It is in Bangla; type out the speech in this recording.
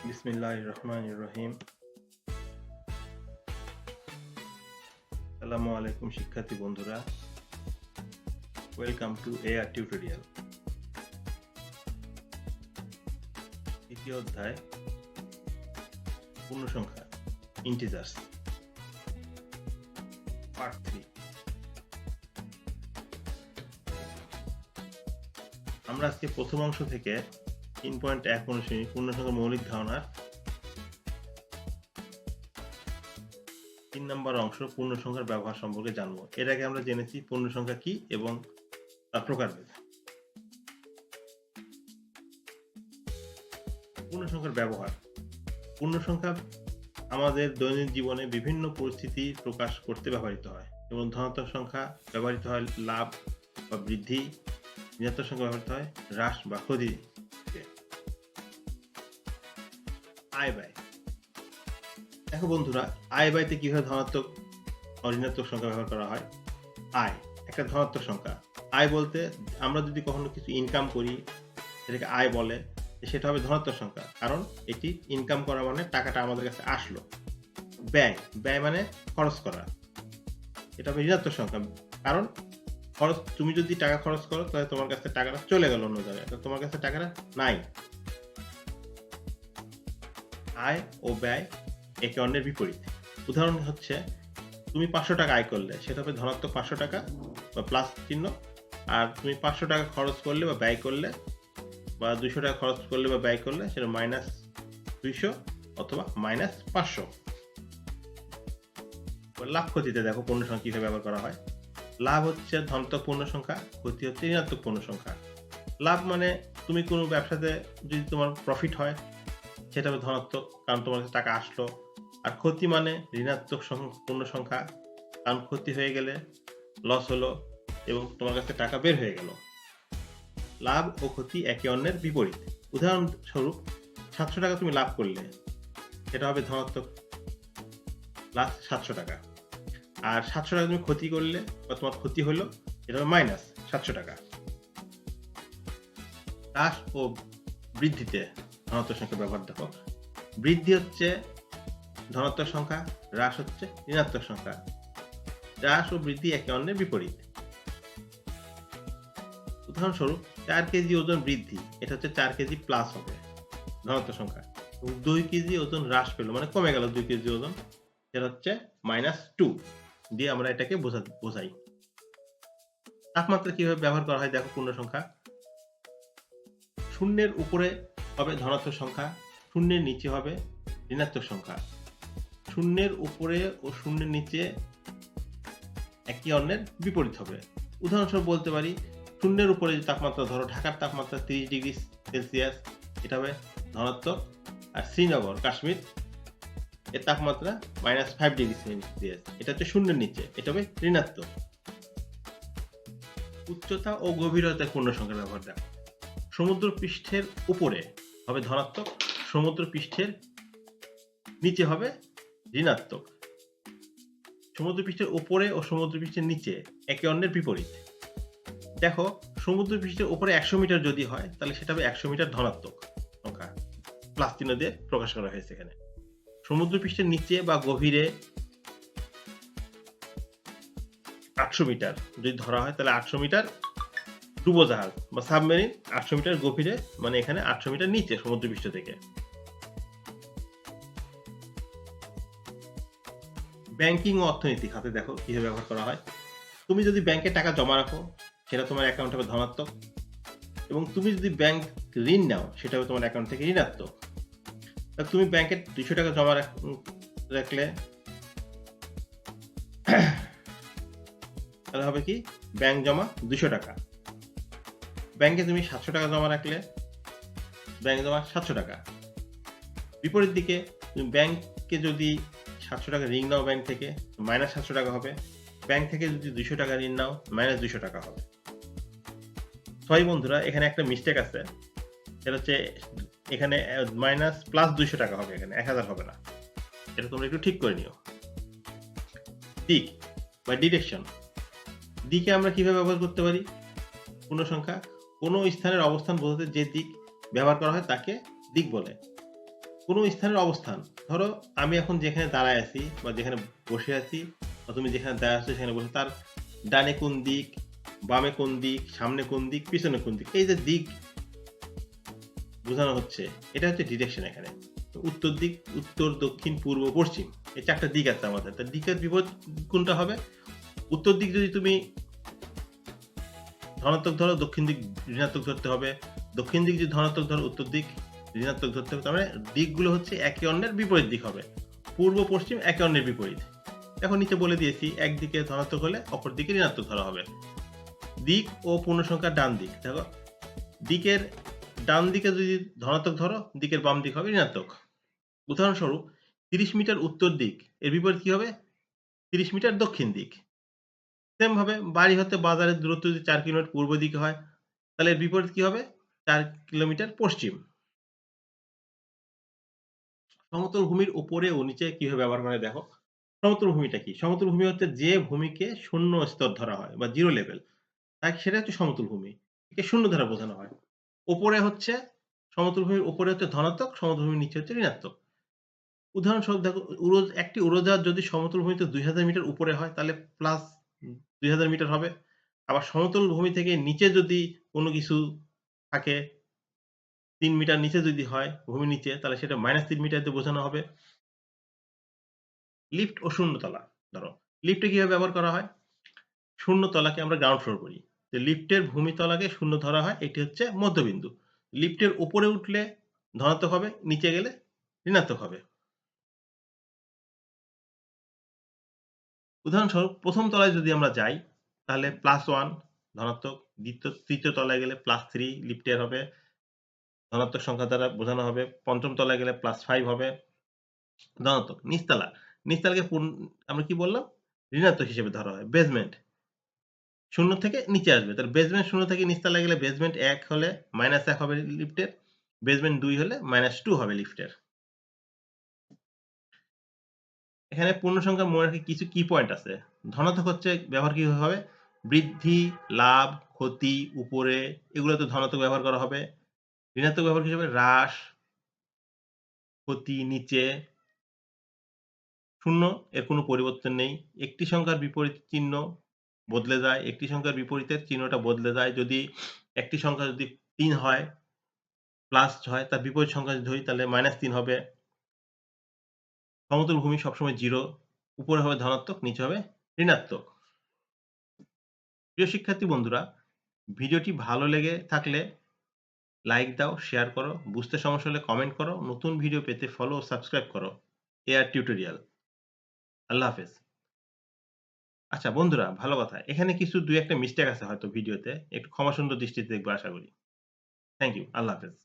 বিসমিল্লাহির রহমানির রহিম। আসসালামু আলাইকুম শিক্ষার্থী বন্ধুরা, ওয়েলকাম টু এআর টিউটোরিয়াল। দ্বিতীয় অধ্যায় পূর্ণসংখ্যা ইন্টিজার্স পার্ট 3। আমরা আজকে প্রথম অংশ থেকে 3.1 অনুশীলনী পূর্ণসংখ্যার মৌলিক ধারণার 3 নম্বর অংশ পূর্ণসংখ্যার ব্যবহার সম্পর্কে জানবো। এর আগে আমরা জেনেছি পূর্ণসংখ্যা কি এবং তার প্রকারভেদ। পূর্ণসংখ্যার ব্যবহার। পূর্ণসংখ্যা আমাদের দৈনন্দিন জীবনে বিভিন্ন পরিস্থিতি প্রকাশ করতে ব্যবহৃত হয়। যেমন ধনাত্মক সংখ্যা ব্যবহৃত হয় লাভ বা বৃদ্ধি, ঋণাত্মক সংখ্যা ব্যবহৃত হয় হ্রাস বা ক্ষতি। আয় ব্যয়। দেখো বন্ধুরা, আয় ব্যয়তে কিভাবে ধনাত্মক ও ঋণাত্মক সংখ্যা ব্যবহার করা হয়। আয় একটা ধনাত্মক সংখ্যা। আয় বলতে আমরা যদি কখনো কিছু ইনকাম করি সেটাকে আয় বলে, সেটা হবে ধনাত্মক সংখ্যা, কারণ এটি ইনকাম করা মানে টাকাটা আমাদের কাছে আসলো। ব্যয়, ব্যয় মানে খরচ করা, এটা হবে ঋণাত্মক সংখ্যা, কারণ খরচ, তুমি যদি টাকা খরচ করো তাহলে তোমার কাছে টাকাটা চলে গেল অন্য জায়গায়, তোমার কাছে টাকাটা নাই। আয় ও ব্যয় একে অন্যের বিপরীত। উদাহরণ হচ্ছে, তুমি 500 টাকা আয় করলে সেটা হবে ধনাত্মক 500 টাকা বা প্লাস চিহ্ন, আর তুমি 500 টাকা খরচ করলে বা ব্যয় করলে বা 200 টাকা খরচ করলে বা ব্যয় করলে সেটা -200 অথবা -500। লাভ ক্ষতিতে দেখো পূর্ণসংখ্যা কিভাবে ব্যবহার করা হয়। লাভ হচ্ছে ধনাত্মক পূর্ণ সংখ্যা, ক্ষতি হচ্ছে ঋণাত্মক পূর্ণ সংখ্যা। লাভ মানে তুমি কোনো ব্যবসাতে যদি তোমার প্রফিট হয় সেটা হবে ধনাত্মক, কারণ তোমার কাছে টাকা আসলো। আর ক্ষতি মানে ঋণাত্মক পূর্ণ সংখ্যা, কারণ ক্ষতি হয়ে গেলে লস হলো এবং তোমার কাছে টাকা বের হয়ে গেল। লাভ ও ক্ষতি একে অন্যের বিপরীত। উদাহরণস্বরূপ, 700 টাকা তুমি লাভ করলে সেটা হবে ধনাত্মক প্লাস 700 টাকা, আর 700 টাকা তুমি ক্ষতি করলে বা তোমার ক্ষতি হলো এটা হবে -700 টাকা। হ্রাস ও বৃদ্ধিতে ধনাত্মক সংখ্যা ব্যবহার দেখো। বৃদ্ধি হচ্ছে ধনাত্মক সংখ্যা, হ্রাস হচ্ছে ঋণাত্মক সংখ্যা। হ্রাস ও বৃদ্ধি একে অন্যের বিপরীত। উদাহরণস্বরূপ, 4 কেজি ওজন বৃদ্ধি, এটা হচ্ছে 4 কেজি প্লাস হবে ধনাত্মক সংখ্যা। 2 কেজি ওজন হ্রাস পেল মানে কমে গেল 2 কেজি ওজন, সেটা হচ্ছে -2 দিয়ে আমরা এটাকে বোঝাই। তাপমাত্রা কিভাবে ব্যবহার করা হয় দেখো। পূর্ণ সংখ্যা শূন্যের উপরে হবে ধনাত্মক সংখ্যা, শূন্যের নিচে হবে ঋণাত্মক সংখ্যা। শূন্যের উপরে ও শূন্যের নিচে একে অন্যের বিপরীত হবে। উদাহরণস্বরূপ বলতে পারি, শূন্যের উপরে যে তাপমাত্রা ধরো, ঢাকার তাপমাত্রা 30 ডিগ্রি সেলসিয়াস, এটা হবে ধনাত্মক। আর শ্রীনগর, কাশ্মীর, এর তাপমাত্রা -5 ডিগ্রি সেলসিয়াস, এটা হচ্ছে শূন্যের নিচে, এটা হবে ঋণাত্মক। উচ্চতা ও গভীরতায় পূর্ণ সংখ্যার ব্যবহার দেখো। সমুদ্র পৃষ্ঠের উপরে হবে ধনাত্মক, সমুদ্র পৃষ্ঠের নিচে হবে ঋণাত্মক। সমুদ্র পৃষ্ঠের উপরে ও সমুদ্র পৃষ্ঠের নিচে একে অন্যের বিপরীত। দেখো, সমুদ্র পৃষ্ঠের উপরে 100 মিটার যদি হয় তাহলে সেটা হবে 100 মিটার ধনাত্মক সংখ্যা, প্লাস চিহ্ন দিয়ে প্রকাশ করা হয়েছে এখানে। সমুদ্র পৃষ্ঠের নিচে বা গভীরে 800 মিটার যদি ধরা হয় তাহলে 800 মিটার ডুবোজাহাজ বা সাবমেরিন, 800 মিটার গভীরে মানে এখানে 800 মিটার নিচে সমুদ্রপৃষ্ঠ থেকে। ব্যাংকিং ও অর্থনীতি খাতে দেখো কিভাবে ব্যবহার করা হয়। তুমি যদি ব্যাংকে টাকা জমা রাখো সেটা তোমার অ্যাকাউন্ট হবে ধনাত্মক, এবং তুমি যদি ব্যাংক ঋণ নাও সেটা হবে তোমার অ্যাকাউন্ট থেকে ঋণাত্মক। তুমি ব্যাংকে 200 টাকা জমা রাখলে তাহলে হবে কি, ব্যাংক জমা 200 টাকা। ব্যাংকে তুমি 700 টাকা জমা রাখলে ব্যাংক জমা 700 টাকা। বিপরীত দিকে তুমি ব্যাংকে যদি 700 টাকা ঋণ নাও ব্যাংক থেকে, -700 টাকা হবে। ব্যাংক থেকে যদি 200 টাকা ঋণ নাও -200 টাকা হবে। সরি বন্ধুরা, এখানে একটা মিস্টেক আছে, সেটা হচ্ছে এখানে +200 টাকা হবে, এখানে 1000 হবে না, এটা তোমরা একটু ঠিক করে নিও। দিক বা ডিরেকশন, দিকে আমরা কিভাবে ব্যবহার করতে পারি। পূর্ণ সংখ্যা কোনো স্থানের অবস্থান বোঝাতে যে দিক ব্যবহার করা হয় তাকে দিক বলে। কোনো স্থানের অবস্থান। ধরো আমি এখন যেখানে দাঁড়ায় আছি বা যেখানে বসে আছি বা তুমি যেখানে দাঁড়ায় আছো সেখানে বসে তার ডানে কোন দিক, বামে কোন দিক, সামনে কোন দিক, পিছনে কোন দিক। এই যে দিক বোঝানো হচ্ছে, এটা হচ্ছে ডিরেকশন এখানে। তো উত্তর দিক, উত্তর, দক্ষিণ, পূর্ব, পশ্চিম। এই ৪ টা দিক আছে আমাদের। তো দিকের বিপরীত কোনটা হবে? উত্তর দিক যদি তুমি ধনাত্মক ধরো, দক্ষিণ দিক ঋণাত্মক ধরতে হবে। দক্ষিণ দিক যদি ধনাত্মক ধরো, উত্তর দিক ঋণাত্মক ধরতে হবে। তার মানে দিকগুলো হচ্ছে একে অন্যের বিপরীত দিক হবে। পূর্ব, পশ্চিম একে অন্যের বিপরীত। এখন নিচে বলে দিয়েছি, একদিকে ধনাত্মক হলে অপর দিকে ঋণাত্মক ধরা হবে। দিক ও পূর্ণসংখ্যার ডান দিক। দেখো, দিকের ডান দিকে যদি ধনাত্মক ধরো, দিকের বাম দিক হবে ঋণাত্মক। উদাহরণস্বরূপ ৩০ মিটার উত্তর দিক, এর বিপরীত কি হবে? ৩০ মিটার দক্ষিণ দিক। সেম ভাবে বাড়ি হতে বাজারের দূরত্ব যদি ৪ কিলোমিটার পূর্ব দিকে হয়, তাহলে এর বিপরীত কি হবে? ৪ কিলোমিটার পশ্চিম। সমতল ভূমির উপরে ও নিচে কিভাবে ব্যবহার করে দেখো। সমতল ভূমিটা কি? সমতল ভূমি হচ্ছে যে ভূমিকে শূন্য স্তর ধরা হয় বা 0 লেভেল। সেটা হচ্ছে সমতল ভূমি। একে শূন্য দ্বারা বোঝানো হয়। উপরে হচ্ছে সমতল ভূমির উপরে হচ্ছে ধনাত্মক, সমতল ভূমির নিচে হচ্ছে ঋণাত্মক। উদাহরণস্বরূপ দেখো, একটি উড়োজাহাজ যদি সমতল ভূমিতে ২০০০ মিটার উপরে হয় তাহলে প্লাস ২০০০ মিটার হবে। আবার সমতল ভূমি থেকে নিচে যদি কোনো কিছু থাকে, ৩ মিটার নিচে যদি হয় ভূমির নিচে, তাহলে সেটা -৩ মিটার দিয়ে বোঝানো হবে। লিফট ও শূন্যতলা। ধরো, লিফটে কিভাবে ব্যবহার করা হয়? শূন্যতলাকে আমরা গ্রাউন্ড ফ্লোর বলি। তো লিফটের ভূমিতলাকে শূন্য ধরা হয়, এটি হচ্ছে মধ্যবিন্দু। লিফটের উপরে উঠলে ধনাত্মক হবে, নিচে গেলে ঋণাত্মক হবে। উদাহরণস্বরূপ ১ম তলায় যদি আমরা যাই, তাহলে +1 ধনাত্মক, তৃতীয় তলায় গেলে +3 লিফটের হবে, ধনাত্মক সংখ্যা দ্বারা বোঝানো হবে। ৫ম তলায় গেলে +5 হবে, ধনাত্মক। নিচতলাকে আমরা কি বললাম? ঋণাত্মক হিসেবে ধরা হয়। বেসমেন্ট ০ থেকে নিচে আসবে। তাহলে বেসমেন্ট ০ থেকে নিচতলায় গেলে বেসমেন্ট ১ হলে -১ হবে লিফটের, বেসমেন্ট ২ হলে -2 হবে লিফটের। এখানে পূর্ণসংখ্যা মনে রাখার কিছু কি পয়েন্ট আছে। ধনাত্মক হচ্ছে ব্যবহার কিভাবে হবে? বৃদ্ধি, লাভ, ক্ষতি, উপরে, এগুলোতে ধনাত্মক ব্যবহার করা হবে। ঋণাত্মক ব্যবহার কি হবে? হ্রাস, ক্ষতি, নিচে। ০ এর কোনো পরিবর্তন নেই। একটি সংখ্যার বিপরীত চিহ্ন বদলে যায়। একটি সংখ্যার বিপরীতের চিহ্নটা বদলে যায়। যদি একটি সংখ্যা যদি ৩ হয়, প্লাস হয়, তার বিপরীত সংখ্যা যদি ধরি তাহলে -৩ হবে। সমতল ভূমি সবসময় 0, উপরে হবে ধনাত্মক, নিচে হবে ঋণাত্মক। প্রিয় শিক্ষার্থী বন্ধুরা, ভিডিওটি ভালো লেগে থাকলে লাইক দাও, শেয়ার করো, বুঝতে সমস্যা হলে কমেন্ট করো, নতুন ভিডিও পেতে ফলো ও সাবস্ক্রাইব করো। AR tutorial. আল্লাহ হাফেজ। আচ্ছা বন্ধুরা, ভালো কথা। এখানে কিছু ২-১ টা মিস্টেক আছে হয়তো ভিডিওতে। একটু ক্ষমা সুন্দর দৃষ্টিতে দেখবে আশা করি। Thank you. আল্লাহ হাফেজ।